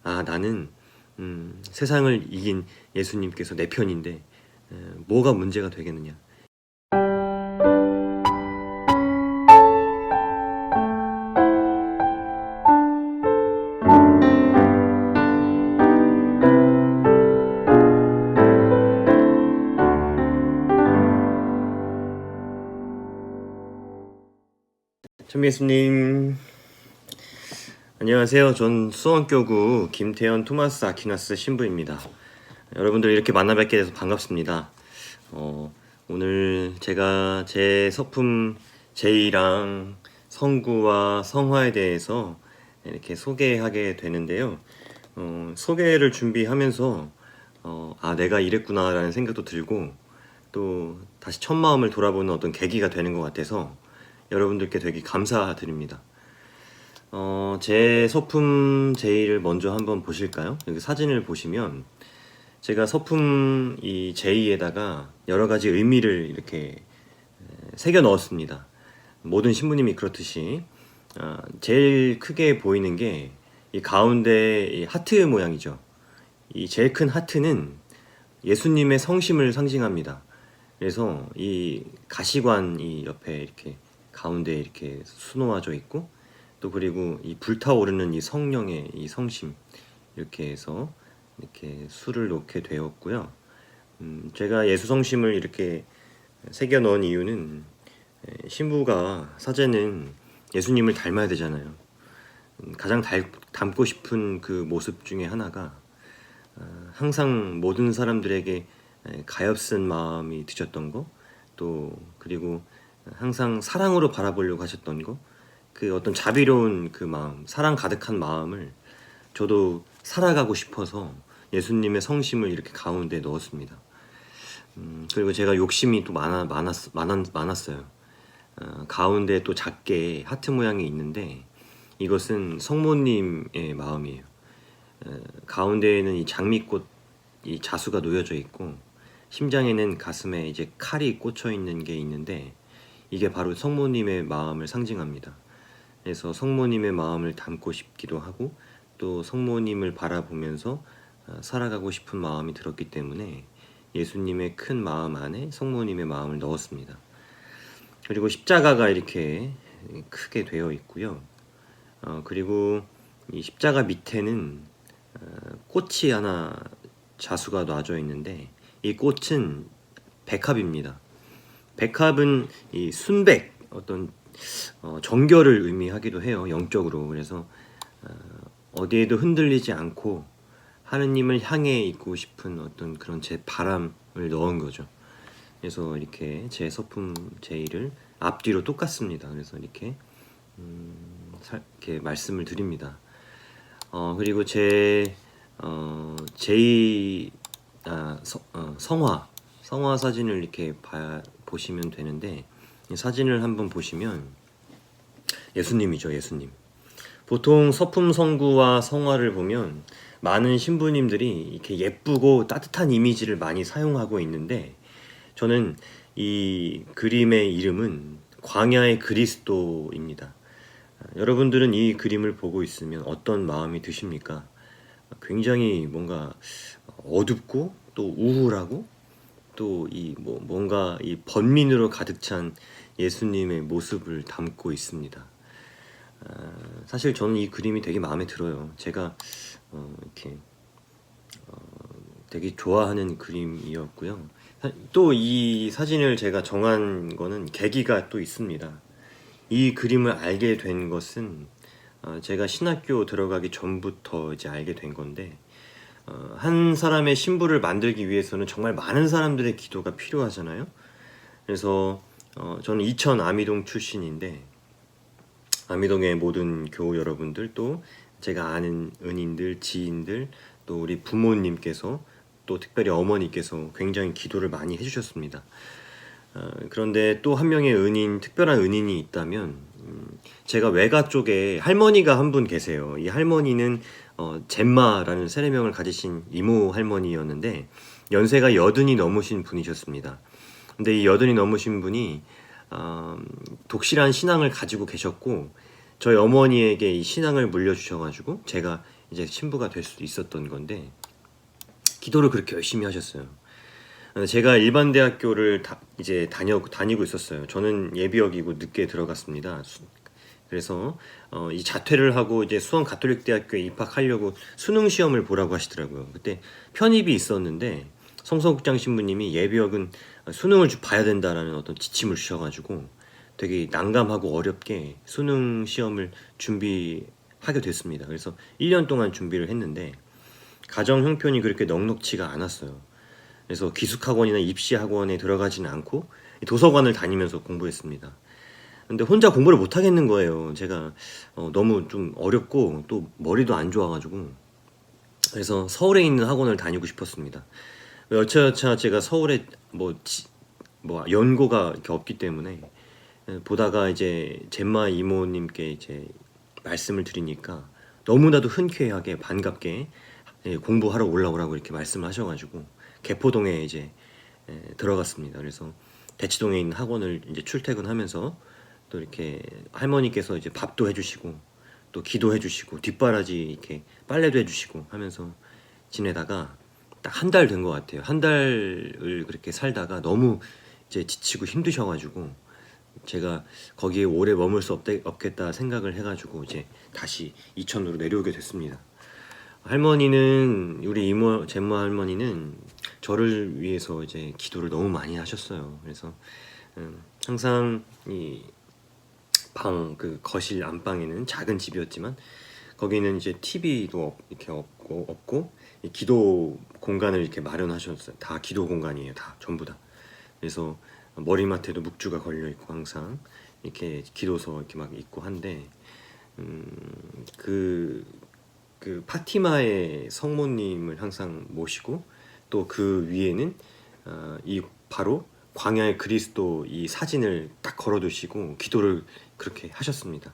나는 세상을 이긴 예수님께서 내 편인데 뭐가 문제가 되겠느냐. 참 예수님, 안녕하세요. 전 수원교구 김태현 토마스 아퀴나스 신부입니다. 여러분들 이렇게 만나 뵙게 돼서 반갑습니다. 오늘 제가 제 서품 제의랑 성구와 성화에 대해서 이렇게 소개하게 되는데요. 소개를 준비하면서 내가 이랬구나 라는 생각도 들고 또 다시 첫 마음을 돌아보는 어떤 계기가 되는 것 같아서 여러분들께 되게 감사드립니다. 제 서품 제의를 먼저 한번 보실까요? 여기 사진을 보시면 제가 서품 이 제의에다가 여러 가지 의미를 이렇게 새겨 넣었습니다. 모든 신부님이 그렇듯이 제일 크게 보이는 게 이 가운데 이 하트 모양이죠. 이 제일 큰 하트는 예수님의 성심을 상징합니다. 그래서 이 가시관 이 옆에 이렇게 가운데 이렇게 수놓아져 있고 또 그리고 이 불타오르는 이 성령의 이 성심 이렇게 해서 이렇게 수를 놓게 되었고요. 제가 예수 성심을 이렇게 새겨 넣은 이유는 신부가 사제는 예수님을 닮아야 되잖아요. 가장 닮고 싶은 그 모습 중에 하나가 항상 모든 사람들에게 가엾은 마음이 드셨던 거, 또 그리고 항상 사랑으로 바라보려고 하셨던 거, 그 어떤 자비로운 그 마음, 사랑 가득한 마음을 저도 살아가고 싶어서 예수님의 성심을 이렇게 가운데 넣었습니다. 그리고 제가 욕심이 또 많았어요. 가운데 또 작게 하트 모양이 있는데 이것은 성모님의 마음이에요. 가운데에는 이 장미꽃 이 자수가 놓여져 있고 심장에는 가슴에 이제 칼이 꽂혀 있는 게 있는데 이게 바로 성모님의 마음을 상징합니다. 그래서 성모님의 마음을 담고 싶기도 하고 또 성모님을 바라보면서 살아가고 싶은 마음이 들었기 때문에 예수님의 큰 마음 안에 성모님의 마음을 넣었습니다. 그리고 십자가가 이렇게 크게 되어 있고요. 그리고 이 십자가 밑에는 꽃이 하나 자수가 놔져 있는데 이 꽃은 백합입니다. 백합은 이 순백 어떤 정결을 의미하기도 해요. 영적으로. 그래서 어디에도 흔들리지 않고 하느님을 향해 있고 싶은 어떤 그런 제 바람을 넣은 거죠. 그래서 이렇게 제 서품 제의를 앞뒤로 똑같습니다. 그래서 이렇게 말씀을 드립니다. 그리고 제 제의 성화 사진을 이렇게 보시면 되는데 이 사진을 한번 보시면 예수님이죠. 예수님. 보통 서품 성구와 성화를 보면 많은 신부님들이 이렇게 예쁘고 따뜻한 이미지를 많이 사용하고 있는데 저는 이 그림의 이름은 광야의 그리스도입니다. 여러분들은 이 그림을 보고 있으면 어떤 마음이 드십니까? 굉장히 뭔가 어둡고 또 우울하고 또 이 뭔가 이 번민으로 가득 찬 예수님의 모습을 담고 있습니다. 사실 저는 이 그림이 되게 마음에 들어요. 제가 이렇게 되게 좋아하는 그림이었고요. 또 이 사진을 제가 정한 거는 계기가 또 있습니다. 이 그림을 알게 된 것은 제가 신학교 들어가기 전부터 이제 알게 된 건데 한 사람의 신부를 만들기 위해서는 정말 많은 사람들의 기도가 필요하잖아요. 그래서 저는 이천 아미동 출신인데 아미동의 모든 교우 여러분들 또 제가 아는 은인들, 지인들 또 우리 부모님께서 또 특별히 어머니께서 굉장히 기도를 많이 해주셨습니다. 그런데 또 한 명의 특별한 은인이 있다면 제가 외가 쪽에 할머니가 한 분 계세요. 이 할머니는 젬마라는 세례명을 가지신 이모 할머니였는데 연세가 80이 넘으신 분이셨습니다. 근데 이 80이 넘으신 분이 독실한 신앙을 가지고 계셨고 저희 어머니에게 이 신앙을 물려주셔가지고 제가 이제 신부가 될 수도 있었던 건데 기도를 그렇게 열심히 하셨어요. 제가 일반 대학교를 이제 다니고 있었어요. 저는 예비역이고 늦게 들어갔습니다. 그래서 이 자퇴를 하고 이제 수원 가톨릭 대학교에 입학하려고 수능 시험을 보라고 하시더라고요. 그때 편입이 있었는데 성서국장 신부님이 예비역은 수능을 봐야 된다라는 어떤 지침을 주셔가지고 되게 난감하고 어렵게 수능 시험을 준비하게 됐습니다. 그래서 1년 동안 준비를 했는데 가정 형편이 그렇게 넉넉치가 않았어요. 그래서 기숙학원이나 입시학원에 들어가지는 않고 도서관을 다니면서 공부했습니다. 근데 혼자 공부를 못 하겠는 거예요. 제가 너무 좀 어렵고 또 머리도 안 좋아가지고. 그래서 서울에 있는 학원을 다니고 싶었습니다. 여차여차 제가 서울에 뭐 연고가 이렇게 없기 때문에 보다가 이제 젬마 이모님께 이제 말씀을 드리니까 너무나도 흔쾌하게 반갑게 공부하러 올라오라고 이렇게 말씀을 하셔가지고 개포동에 이제 들어갔습니다. 그래서 대치동에 있는 학원을 이제 출퇴근하면서 또 이렇게 할머니께서 이제 밥도 해주시고 또 기도해 주시고 뒷바라지 이렇게 빨래도 해주시고 하면서 지내다가 딱 한 달 된 것 같아요. 한 달을 그렇게 살다가 너무 이제 지치고 힘드셔가지고 제가 거기에 오래 머물 수 없겠다 생각을 해가지고 이제 다시 이천으로 내려오게 됐습니다. 할머니는 우리 이모 젬마 할머니는 저를 위해서 이제 기도를 너무 많이 하셨어요. 그래서 항상 이 방 그 거실 안방에는 작은 집이었지만 거기는 이제 TV도 이렇게 없고 이 기도 공간을 이렇게 마련하셨어요. 다 기도 공간이에요. 다 전부 다. 그래서 머리맡에도 묵주가 걸려 있고 항상 이렇게 기도서 이렇게 막 있고 한데 그 파티마의 성모님을 항상 모시고 또 그 위에는 이 바로 광야의 그리스도 이 사진을 딱 걸어두시고 기도를 그렇게 하셨습니다.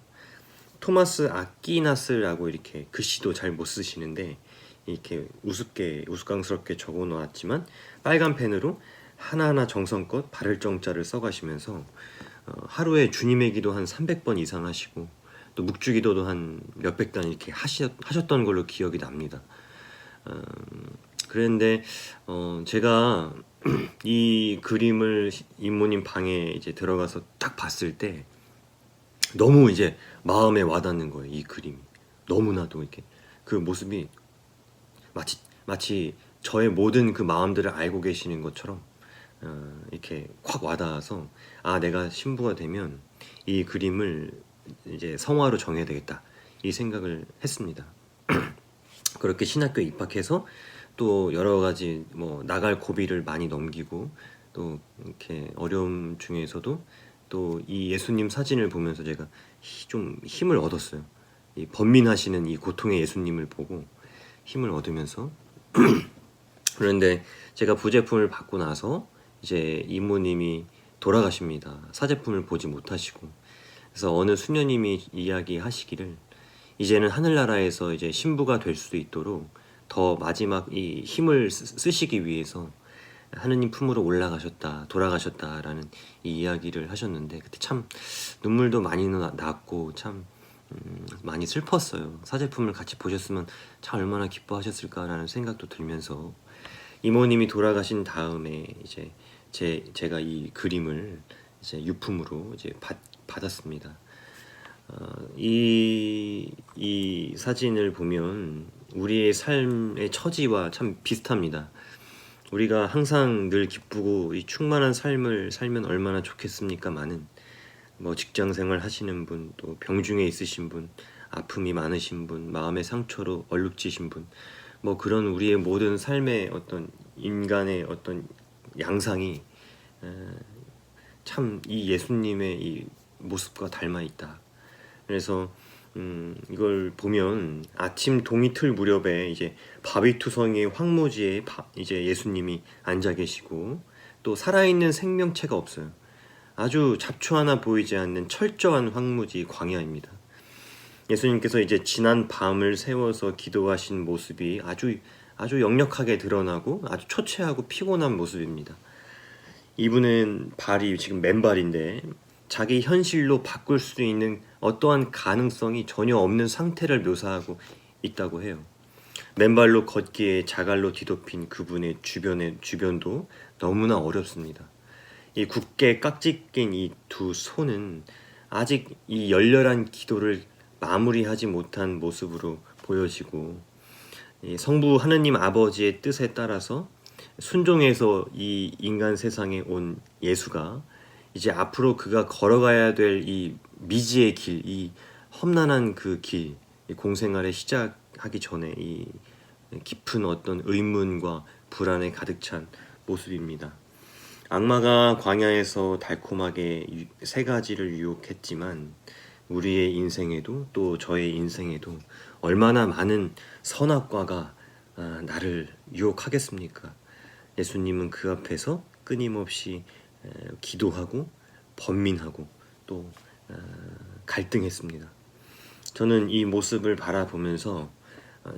토마스 아퀴나스라고 이렇게 글씨도 잘 못 쓰시는데 이렇게 우스꽝스럽게 적어 놓았지만 빨간 펜으로 하나하나 정성껏 바를 정자를 써가시면서 하루에 주님의 기도 한 300번 이상 하시고 또 묵주 기도도 한 몇백 단 이렇게 하셨던 걸로 기억이 납니다. 그런데 제가 이 그림을 이모님 방에 이제 들어가서 딱 봤을 때 너무 이제 마음에 와닿는 거예요. 이 그림이 너무나도 이렇게 그 모습이 마치 저의 모든 그 마음들을 알고 계시는 것처럼 이렇게 확 와닿아서 아 내가 신부가 되면 이 그림을 이제 성화로 정해야 되겠다 이 생각을 했습니다. 그렇게 신학교에 입학해서 또 여러 가지 뭐 나갈 고비를 많이 넘기고 또 이렇게 어려움 중에서도 또 이 예수님 사진을 보면서 제가 좀 힘을 얻었어요. 이 번민하시는 이 고통의 예수님을 보고 힘을 얻으면서 그런데 제가 부제품을 받고 나서 이제 이모님이 돌아가십니다. 사제품을 보지 못하시고 그래서 어느 수녀님이 이야기하시기를 이제는 하늘나라에서 이제 신부가 될 수도 있도록 더 마지막 이 힘을 쓰시기 위해서 하느님 품으로 돌아가셨다라는 이 이야기를 하셨는데 그때 참 눈물도 많이 났고 참 많이 슬펐어요. 사제품을 같이 보셨으면 참 얼마나 기뻐하셨을까라는 생각도 들면서 이모님이 돌아가신 다음에 이제 제가 이 그림을 이제 유품으로 이제 받았습니다. 이 사진을 보면 우리의 삶의 처지와 참 비슷합니다. 우리가 항상 늘 기쁘고 이 충만한 삶을 살면 얼마나 좋겠습니까마는 뭐 직장생활 하시는 분, 또 병중에 있으신 분, 아픔이 많으신 분, 마음의 상처로 얼룩지신 분, 뭐 그런 우리의 모든 삶의 어떤 인간의 어떤 양상이 참 이 예수님의 이 모습과 닮아 있다. 그래서 이걸 보면 아침 동이틀 무렵에 이제 바위투성이의 황무지에 이제 예수님이 앉아 계시고 또 살아있는 생명체가 없어요. 아주 잡초 하나 보이지 않는 철저한 황무지 광야입니다. 예수님께서 이제 지난 밤을 새워서 기도하신 모습이 아주 역력하게 드러나고 아주 초췌하고 피곤한 모습입니다. 이분은 발이 지금 맨발인데 자기 현실로 바꿀 수 있는 어떠한 가능성이 전혀 없는 상태를 묘사하고 있다고 해요. 맨발로 걷기에 자갈로 뒤덮인 그분의 주변도 너무나 어렵습니다. 이 굳게 깍지 낀 이 두 손은 아직 이 열렬한 기도를 마무리하지 못한 모습으로 보여지고, 이 성부 하느님 아버지의 뜻에 따라서 순종해서 이 인간 세상에 온 예수가 이제 앞으로 그가 걸어가야 될 이 미지의 길, 이 험난한 그 길, 이 공생활을 시작하기 전에 이 깊은 어떤 의문과 불안에 가득 찬 모습입니다. 악마가 광야에서 달콤하게 세 가지를 유혹했지만 우리의 인생에도 또 저의 인생에도 얼마나 많은 선악과가 나를 유혹하겠습니까? 예수님은 그 앞에서 끊임없이 기도하고 번민하고 또 갈등했습니다. 저는 이 모습을 바라보면서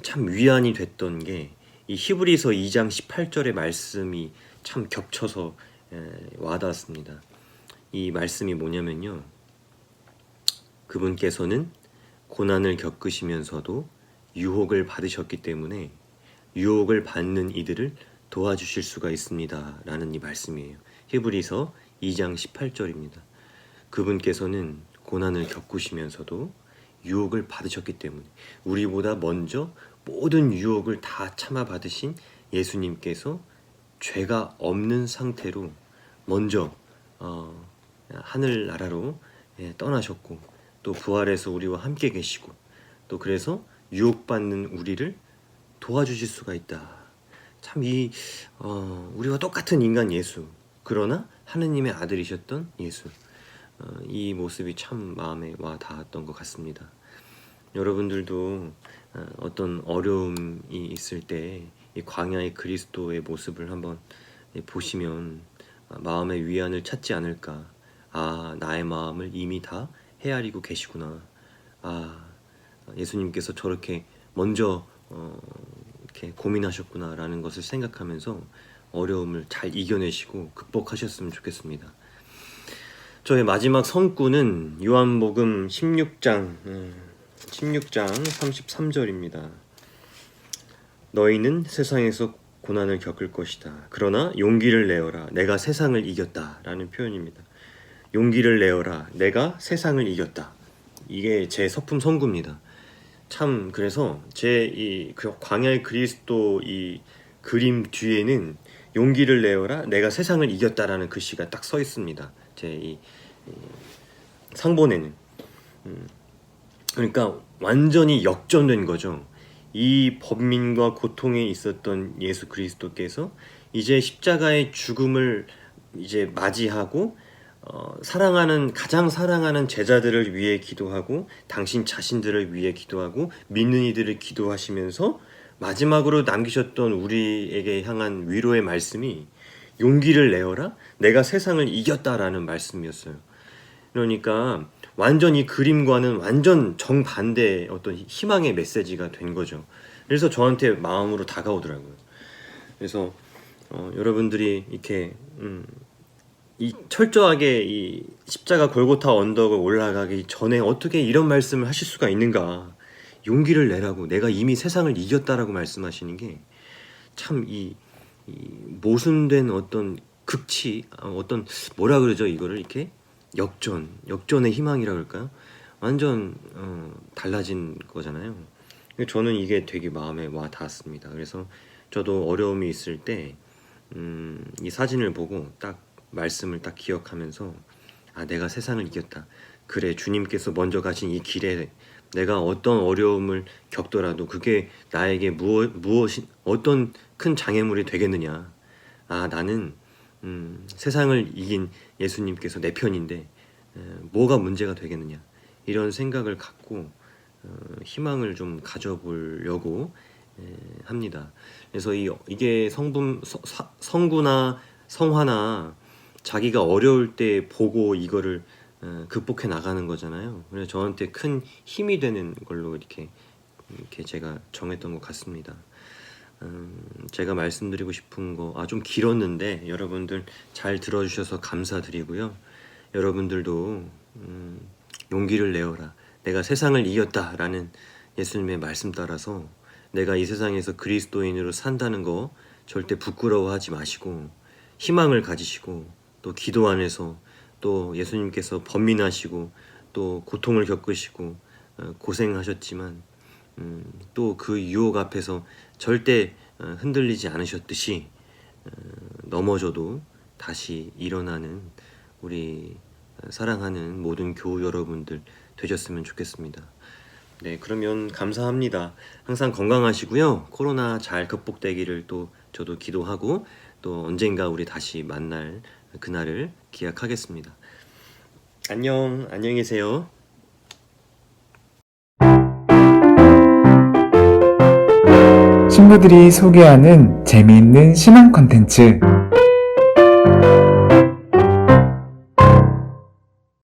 참 위안이 됐던 게 이 히브리서 2장 18절의 말씀이 참 겹쳐서 와닿았습니다. 이 말씀이 뭐냐면요, 그분께서는 고난을 겪으시면서도 유혹을 받으셨기 때문에 유혹을 받는 이들을 도와주실 수가 있습니다 라는 이 말씀이에요. 히브리서 2장 18절입니다. 그분께서는 고난을 겪으시면서도 유혹을 받으셨기 때문에, 우리보다 먼저 모든 유혹을 다 참아 받으신 예수님께서 죄가 없는 상태로 먼저 하늘나라로 떠나셨고, 또 부활해서 우리와 함께 계시고, 또 그래서 유혹받는 우리를 도와주실 수가 있다. 참 우리와 똑같은 인간 예수, 그러나 하느님의 아들이셨던 예수, 이 모습이 참 마음에 와 닿았던 것 같습니다. 여러분들도 어떤 어려움이 있을 때 이 광야의 그리스도의 모습을 한번 보시면 마음의 위안을 찾지 않을까. 나의 마음을 이미 다 헤아리고 계시구나. 예수님께서 저렇게 먼저 이렇게 고민하셨구나 라는 것을 생각하면서 어려움을 잘 이겨내시고 극복하셨으면 좋겠습니다. 저의 마지막 성구는 요한복음 16장 33절입니다. 너희는 세상에서 고난을 겪을 것이다. 그러나 용기를 내어라. 내가 세상을 이겼다. 라는 표현입니다. 용기를 내어라. 내가 세상을 이겼다. 이게 제 서품 성구입니다. 참 그래서 제 이 광야의 그리스도 이 그림 뒤에는 용기를 내어라. 내가 세상을 이겼다라는 글씨가 딱 서 있습니다. 제 이 상본에는. 그러니까 완전히 역전된 거죠. 이 번민과 고통에 있었던 예수 그리스도께서 이제 십자가의 죽음을 이제 맞이하고 가장 사랑하는 제자들을 위해 기도하고 당신 자신들을 위해 기도하고 믿는 이들을 기도하시면서 마지막으로 남기셨던 우리에게 향한 위로의 말씀이 용기를 내어라. 내가 세상을 이겼다라는 말씀이었어요. 그러니까 완전 이 그림과는 완전 정반대의 어떤 희망의 메시지가 된 거죠. 그래서 저한테 마음으로 다가오더라고요. 그래서 여러분들이 이렇게 이 철저하게 이 십자가 골고타 언덕을 올라가기 전에 어떻게 이런 말씀을 하실 수가 있는가. 용기를 내라고, 내가 이미 세상을 이겼다라고 말씀하시는 게 참 이 모순된 어떤 극치, 어떤 뭐라 그러죠, 이거를 이렇게 역전의 희망이라 그럴까요? 완전 달라진 거잖아요. 저는 이게 되게 마음에 와 닿았습니다. 그래서 저도 어려움이 있을 때 이 사진을 보고 딱 말씀을 딱 기억하면서 내가 세상을 이겼다. 그래, 주님께서 먼저 가신 이 길에 내가 어떤 어려움을 겪더라도 그게 나에게 어떤 큰 장애물이 되겠느냐. 나는 세상을 이긴 예수님께서 내 편인데 뭐가 문제가 되겠느냐. 이런 생각을 갖고 희망을 좀 가져보려고 합니다. 그래서 이게 성구나 성화나 자기가 어려울 때 보고 이거를 극복해 나가는 거잖아요. 그래서 저한테 큰 힘이 되는 걸로 이렇게 제가 정했던 것 같습니다. 제가 말씀드리고 싶은 거 좀 길었는데 여러분들 잘 들어주셔서 감사드리고요. 여러분들도 용기를 내어라. 내가 세상을 이겼다라는 예수님의 말씀 따라서 내가 이 세상에서 그리스도인으로 산다는 거 절대 부끄러워하지 마시고 희망을 가지시고 또 기도 안에서 또 예수님께서 번민하시고 또 고통을 겪으시고 고생하셨지만 또 그 유혹 앞에서 절대 흔들리지 않으셨듯이 넘어져도 다시 일어나는 우리 사랑하는 모든 교우 여러분들 되셨으면 좋겠습니다. 네, 그러면 감사합니다. 항상 건강하시고요. 코로나 잘 극복되기를 또 저도 기도하고 또 언젠가 우리 다시 만날 그날을 기약하겠습니다. 안녕히 계세요. 친구들이 소개하는 재미있는 신앙 콘텐츠